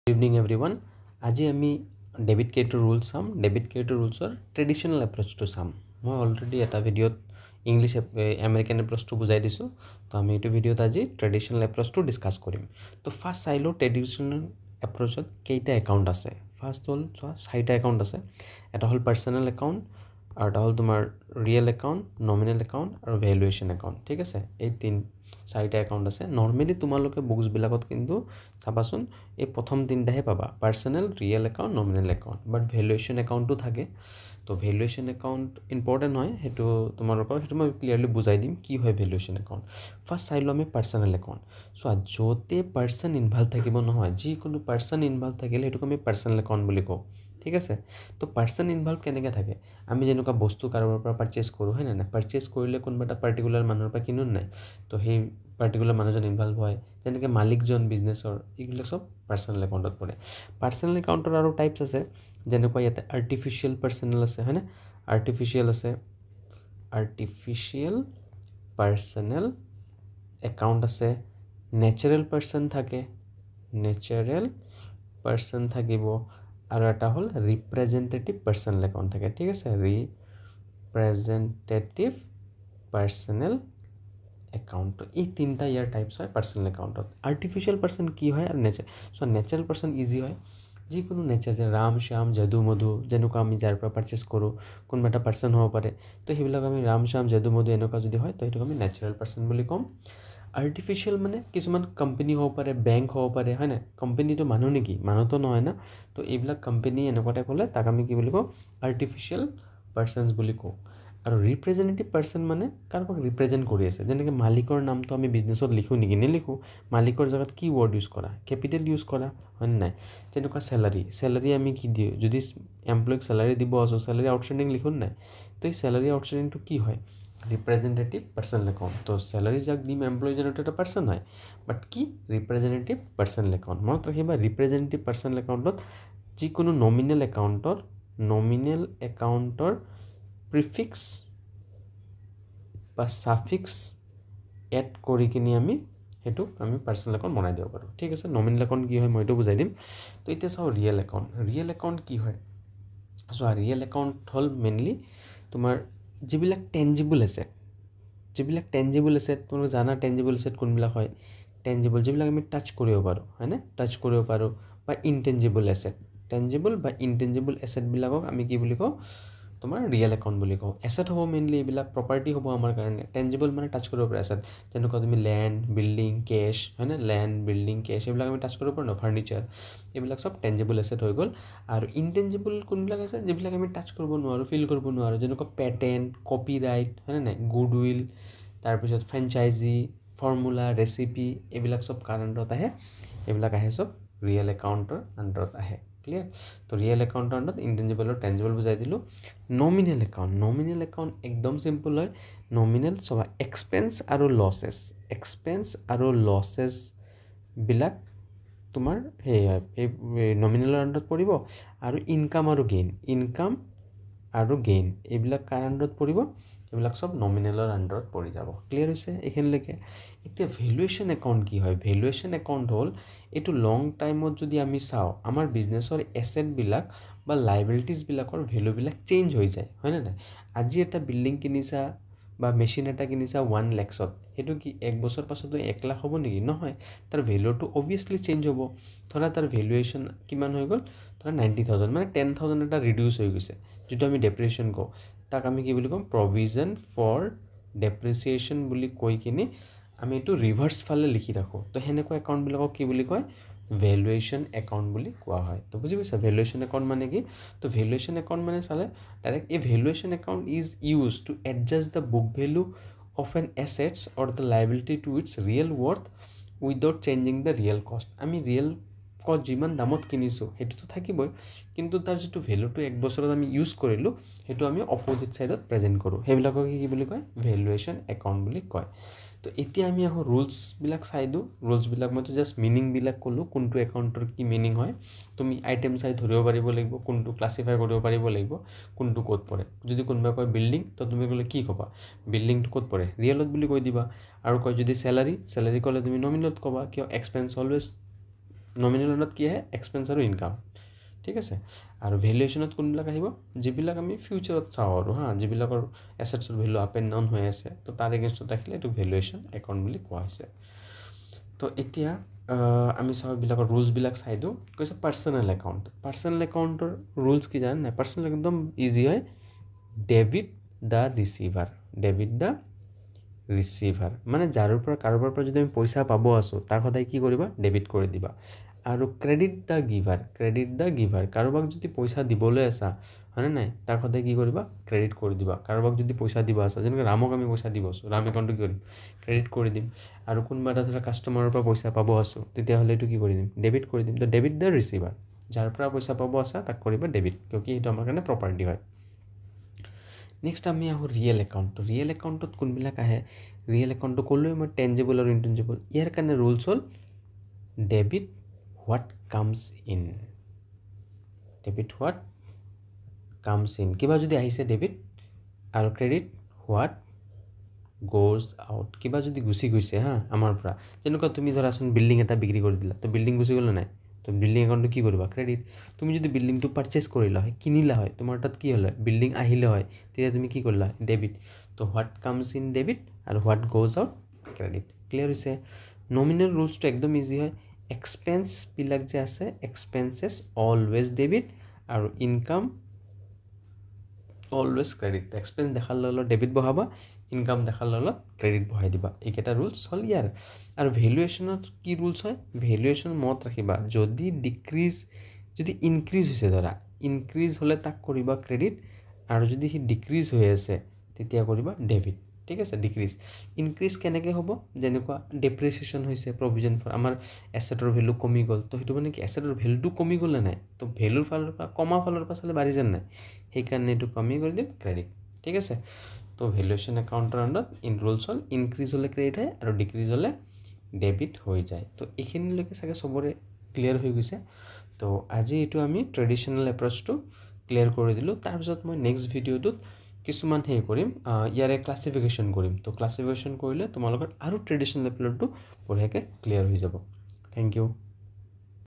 Good evening everyone. আজি আমি debit credit rule চাম ডেবিট ক্ৰেডিট ৰুলছৰ ট্ৰেডিশনাল এপ্ৰোচটো চাম মই অলৰেডি এটা ভিডিঅ'ত ইংলিছ আমেৰিকান এপ্ৰোচটো বুজাই দিছো তো আমি এইটো ভিডিঅ'ত আজি ট্ৰেডিশনাল এপ্ৰোচটো ডিসকাস কৰিম তো ফাৰ্স্ট চাইলো ট্ৰেডিশনাল এপ্ৰোচত কেইটা একাউন্ট আছে ফাৰ্স্ট হল চাৰিটা একাউন্ট আছে এটা হল পাৰ্সোনাল একাউন্ট আৰু এটা হল তোমাৰ ৰিয়েল একাউন্ট নমিনেল একাউন্ট আৰু ভ্যালুয়েশন একাউন্ট ঠিক আছে এই চাৰিটা একাউন্ট আছে নৰমালি তোমালোকে বুকস বিলাকত কিন্তু চাবাচোন এই প্ৰথম তিনটাহে পাবা personal real account nominal account but valuation একাউন্টটো থাকে তো ভ্যালুয়েশন একাউন্ট ইম্পর্টেন্ট হয় হেতু তোমালোকৰ হেতু মই ক্লিয়ারলি বুজাই দিম কি হয় ভ্যালুয়েশন একাউন্ট ফার্স্ট চাইলো আমি পার্সোনাল একাউন্ট সো যতে পার্সন ইনভলভ থাকিব নহয় যি কোনো পার্সন ইনভলভ থাকিলে হেতু আমি পার্সোনাল একাউন্ট বুলি কওঁ ঠিক আছে তো পার্সন ইনভলভ কেনেকৈ থাকে আমি যেনেকুৱা বস্তু কাৰোবাৰ পৰা পাৰচেজ কৰো হয় না পাৰচেজ কৰিলে কোনবা এটা পাৰ্টিকুলাৰ মানুহৰ পৰা কিনো নাই তো সেই পাৰ্টিকুলাৰ মানুহজন ইনভলভ হয় যেনেকৈ মালিকজন বিজনেছৰ এইগুলা সব পাৰ্সোনাল একাউন্টত পৰে পাৰ্সোনাল একাউন্টৰ আৰু টাইপস আছে যেনেকুৱা ইয়াতে আৰ্টিফিশিয়াল পাৰ্সোনাল আছে হয় না আৰ্টিফিশিয়াল আছে আৰ্টিফিশিয়াল পাৰ্সোনাল একাউন্ট আছে ন্যাচাৰাল পাৰ্সন থাকে ন্যাচাৰাল পাৰ্সন থাকিব আৰু এটা হল ৰিপ্ৰেজেন্টেটিভ পাৰ্সোনাল একাউন্ট থাকে ঠিক আছে ৰিপ্ৰেজেন্টেটিভ পাৰ্সোনাল একাউন্ট এই তিনটা ইয়াৰ টাইপস হয় পাৰ্সোনাল একাউন্টত আৰ্টিফিশিয়াল পাৰ্সন কি হয় আৰু ন্যাচাৰাল পাৰ্সন ইজি হয় যি কোনো নেচাৰ যে ৰাম শ্যাম যাদু মধু যেনেকুৱা আমি যাৰ পৰা পাৰচেজ কৰো কোনবা এটা পাৰ্সন হ'ব পাৰে তো সেইবিলাক আমি ৰাম শ্যাম যাদু মধু এনেকুৱা যদি হয় তো সেইটো আমি ন্যাচাৰাল পাৰ্সন বুলি কম আৰ্টিফিশিয়াল মানে কিছুমান কোম্পানি হ'ব পাৰে বেংক হ'ব পাৰে হয় না কোম্পানিটো মানুহ নেকি মানুহটো নহয় না তো এইবিলাক কোম্পানি এনেকুৱা টাইপ হলে তাক আমি কি বুলি কওঁ আৰ্টিফিশিয়াল পাৰ্সনস বুলি কওঁ আৰু ৰিপ্ৰেজেন্টেটিভ পাৰ্সন মানে কাৰোবাক ৰিপ্ৰেজেন্ট কৰি আছে যেনেকৈ মালিকৰ নামটো আমি বিজনেছত লিখো নেকি নিলিখো মালিকৰ জায়গাত কি ওয়াৰ্ড ইউজ কৰা ক্যাপিটাল ইউজ কৰা হয় নাই যেনেকুৱা স্যালারি আমি কি দিও যদি এমপ্লয়িক স্যালারি দিব আছে স্যালারি আউটস্ট্যান্ডিং লিখো নাই তো এই স্যালারি আউটস্ট্যান্ডিংটো কি হয় রিপ্রেজেন্টেটিভ পার্সোনাল একাউন্ট তো স্যালারি যাক দিম এমপ্লয়ি জেনারেট এটা পার্সন হয় বাট কি রিপ্রেজেন্টেটিভ পার্সোনাল একাউন্ট মনত ৰাখিবা ৰিপ্ৰেজেন্টেটিভ পাৰ্সোনাল একাউন্টত যিকোনো নমিনেল একাউন্টৰ প্ৰিফিক্স বা সাফিক্স এড কৰি কিনি আমি হেতু আমি পাৰ্সোনাল একাউন্ট বনাই দিব পাৰো ঠিক আছে নমিনেল একাউন্ট কি হয় মই এটো বুজাই দিম তো এতিয়া চাও ৰিয়েল একাউন্ট কি হয় সো ৰিয়েল একাউন্ট হল মেইনলি তোমাৰ যিবিলাক টেনজিবল এসেট তুমি জানা টেনজিবল এসেট কোনবিলাক হয় টেনজিবল যিবিলাক আমি টাচ কৰিব পাৰো হয়নে টাচ কৰিব পাৰো বা ইনটেনজিবল এসেট টেনজিবল বা ইনটেনজিবল এসেট বিলাকক আমি কি বুলি কওঁ তোমাৰ ৰিয়েল একাউন্ট বুলি কওঁ এসেট হ'ব মেইনলি এইবিলাক প্ৰপাৰ্টি হ'ব আমাৰ কাৰণে টেনজিবল মানে টাচ কৰিব পৰা এসেট যেনেকুৱা তুমি ল্যান্ড বিল্ডিং কেশ হয়নে ল্যান্ড বিল্ডিং কেশ এইবিলাক আমি টাচ কৰিব পাৰো ন ফাৰ্নিচাৰ এইবিলাক সব টেনজিবল এসেট হৈ গল আৰু ইনটেনজিবল কোনবিলাক আছে যিবিলাক আমি টাচ কৰিব নোৱাৰো ফিল কৰিব নোৱাৰো যেনেকুৱা পেটেন্ট কপিৰাইট হয়নে নাই গুডউইল তাৰ পিছত ফ্ৰেঞ্চাইজি ফৰ্মুলা ৰেচিপি এইবিলাক সব কাৰণ্ডত আহে এইবিলাক আহে সব ৰিয়েল একাউন্টৰ আন্ডাৰত আহে ক্লিয়ার তো রিয়েল একাউন্ট আন্ডার ইনটেনজিবল और টেনজিবল বুজাই দিলো নমিনেল একাউন্ট একদম সিম্পল হয় নমিনেল সবা এক্সপেন্স আৰু লসেস বিলাক তোমাৰ হে এই নমিনেলৰ আন্ডাৰত পৰিব আৰু ইনকাম আৰু গেইন এইবিলাক কাৰ আন্ডাৰত পৰিব এইবিলাক সব নমিনেলৰ আন্ডাৰত পৰি যাব ক্লিয়ার হৈছে এখানলৈকে এতিয়া ভ্যালুয়েশন একাউন্ট কি হয় ভ্যালুয়েশন একাউন্ট হল এটো লং টাইমত যদি আমি চাও আমাৰ বিজনেছৰ এসেট বিলাক বা লায়াবিলিটিজ বিলাকৰ ভ্যালু বিলাক চেঞ্জ হৈ যায় হয় না আজি এটা বিল্ডিং কিনিছা বা মেশিন এটা কিনিছা 1 লাখত হেতু কি এক বছৰ পাছত 1 লাখ হ'ব নেকি নহয় তাৰ ভ্যালুটো অবিয়াসলি চেঞ্জ হ'ব ধৰা তাৰ ভ্যালুয়েশন কিমান হৈ গল ধৰা 90000 মানে 10000 এটা ৰিডিউস হৈ গৈছে যেটো আমি ডেপ্ৰিসিয়েশন কও তাক আমি কি বুলি কম প্ৰভিজন ফৰ ডেপ্ৰিসিয়েশন বুলি কৈ কিনি আমি এটো ৰিভাৰ্স ফালে লিখি ৰাখো তো হেনেকুৱা একাউন্ট বিলাকক কি বুলি কয় ভ্যালুয়েশন একাউন্ট বুলি কোৱা হয় তো বুজি পাইছা ভ্যালুয়েশন একাউন্ট মানে কি তো ভ্যালুয়েশন একাউন্ট মানে চালে direct a valuation account is used to adjust the book value of an assets or the liability to its real worth without changing the real cost আমি রিয়েল কস্ট যিমান দামত কিনিছো হেতুটো থাকিবই কিন্তু তাৰ যেটো ভ্যালুটো এক বছৰত আমি ইউজ কৰিলো হেতু আমি অপোজিট সাইডত প্ৰেজেন্ট কৰো হেবিলাকক কি বুলি কয় ভ্যালুয়েশন একাউন্ট বুলি কয় তো এতিয়া আমি আহো রুলস বিলাক চাই দিও রুলস বিলাক মই জাস্ট মিনিং বিলাক কলো কোনটো একাউন্টৰ কি মিনিং হয় তুমি আইটেম চাই ধৰিব পাৰিব লাগিব কোনটো ক্লাসিফাই কৰিব পাৰিব লাগিব কোনটো কোড পৰে যদি কোনবা কয় বিল্ডিং তো তুমি কলে কি কবা বিল্ডিং কোড পৰে ৰিয়েলত বুলি কৈ দিবা আৰু কয় যদি স্যালাৰি কলে তুমি নমিনেলত কবা কিয় এক্সপেন্স অলৱেজ নমিনেল আণ্ডাৰত কি আহে এক্সপেন্স আৰু ইনকাম ঠিক আছে আৰু ভেলুৱেশ্যনত কোনবিলাক আহিব যিবিলাক আমি ফিউচাৰত চাওঁ আৰু যিবিলাকৰ এছেটছৰ ভেলু আপ এণ্ড ডাউন হৈ আছে তো তাৰ এগেইনষ্টত ৰাখিলে এইটো ভেলুৱেশ্যন একাউণ্ট বুলি কোৱা হৈছে তো এতিয়া আমি চাওঁ এইবিলাকৰ ৰুলছবিলাক চাই দিওঁ কৈছে পাৰ্চনেল একাউণ্টৰ ৰুলছ কি জানে নাই পাৰ্চনেল একদম ইজি হয় ডেবিট দ্য ৰিচিভাৰ মানে যাৰৰ পৰা কাৰোবাৰ পৰা যদি আমি পইচা পাব আছোঁ তাক সদায় কি কৰিবা ডেবিট কৰি দিবা আৰু ক্ৰেডিট দ্য গিভাৰ কাৰোবাক যদি পইচা দিবলৈ আছা হয়নে নাই তাক সদায় কি কৰিবা ক্ৰেডিট কৰি দিবা কাৰোবাক যদি পইচা দিব আছা যেনেকৈ ৰামক আমি পইচা দিব আছোঁ ৰাম একাউণ্টটো কি কৰিম ক্ৰেডিট কৰি দিম আৰু কোনোবা এটা ধৰা কাষ্টমাৰৰ পৰা পইচা পাব আছোঁ তেতিয়াহ'লে এইটো কি কৰি দিম ডেবিট কৰি দিম তো ডেবিট দ্য ৰিচিভাৰ যাৰ পৰা পইচা পাব আছা তাক কৰিবা ডেবিট কিয় কি সেইটো আমাৰ কাৰণে প্ৰপাৰ্টি হয় নেক্সট আমি আহোঁ ৰিয়েল একাউণ্টত কোনবিলাক আহে ৰিয়েল একাউণ্টটো ক'লোৱে মই টেঞ্জিবল আৰু ইনটেঞ্জিবল ইয়াৰ কাৰণে ৰুলছ হ'ল ডেবিট হোৱাট কামছ ইন কিবা যদি আহিছে ডেবিট আৰু ক্ৰেডিট হোৱাট গ'জ আউট কিবা যদি গুচি গৈছে আমাৰ পৰা যেনেকুৱা তুমি ধৰাচোন বিল্ডিং এটা বিক্ৰী কৰি দিলা তো বিল্ডিং গুচি গ'ল নাই তো বিল্ডিং একাউণ্টটো কি কৰিবা ক্ৰেডিট তুমি যদি বিল্ডিংটো পাৰচেছ কৰিলা হয় কিনিলা হয় তোমাৰ তাত কি হ'লে বিল্ডিং আহিলে হয় তেতিয়া তুমি কি কৰিলা ডেবিট তো হোৱাট কামছ ইন ডেবিট আৰু what goes out credit clear হৈছে নমিনেল ৰুলছটো একদম ইজি হয় এক্সপেন্সবিলাক যে আছে এক্সপেন্সেছ অলৱেজ ডেবিট আৰু ইনকাম অলৱেজ ক্ৰেডিট এক্সপেন্স দেখাৰ লগে লগে ডেবিট বহাবা ইনকাম দেখাৰ লগে লগে ক্ৰেডিট বহাই দিবা এইকেইটা ৰুলছ হ'ল ইয়াৰ আৰু ভেলুৱেশ্যনত কি ৰুলছ হয় ভেলুৱেশ্যন মনত ৰাখিবা যদি ইনক্ৰিজ হৈছে ধৰা ইনক্ৰিজ হ'লে তাক কৰিবা ক্ৰেডিট আৰু যদি সি ডিক্ৰিজ হৈ আছে তেতিয়া কৰিবা ডেবিট ঠিক আছে ইনক্ৰিজ কেনেকৈ হ'ব যেনেকুৱা ডেপ্ৰিচিয়েশ্যন হৈছে প্ৰভিজন ফৰ আমাৰ এছেটৰ ভেলু কমি গ'ল তো সেইটো মানে কি এছেটৰ ভেলুটো কমি গ'লে নাই তো ভেলুৰ ফালৰ পৰা কমা ফালৰ পৰা চালে বাঢ়ি যেন নাই সেইকাৰণে এইটো কমি কৰি দিম ক্ৰেডিট ঠিক আছে তো ভেলুৱেশ্যন একাউণ্টৰ আণ্ডাৰত ৰুলছ হ'ল ইনক্ৰিজ হ'লে ক্ৰেডিট হয় আৰু ডিক্ৰিজ হ'লে ডেবিট হৈ যায় তো এইখিনিলৈকে চাগে চবৰে ক্লিয়াৰ হৈ গৈছে তো আজি এইটো আমি ট্ৰেডিশ্যনেল এপ্ৰ'চটো ক্লিয়াৰ কৰি দিলোঁ তাৰপিছত মই নেক্সট ভিডিঅ'টোত কিছুমান কৰিম ইয়াৰে ক্লাছিফিকেশ্যন কৰিম তো ক্লাছিফিকেশ্যন কৰিলে তোমালোকৰ আৰু ট্ৰেডিশ্যনেল এপ্ৰ'চটো বঢ়িয়াকৈ ক্লিয়াৰ হৈ যাব থেংক ইউ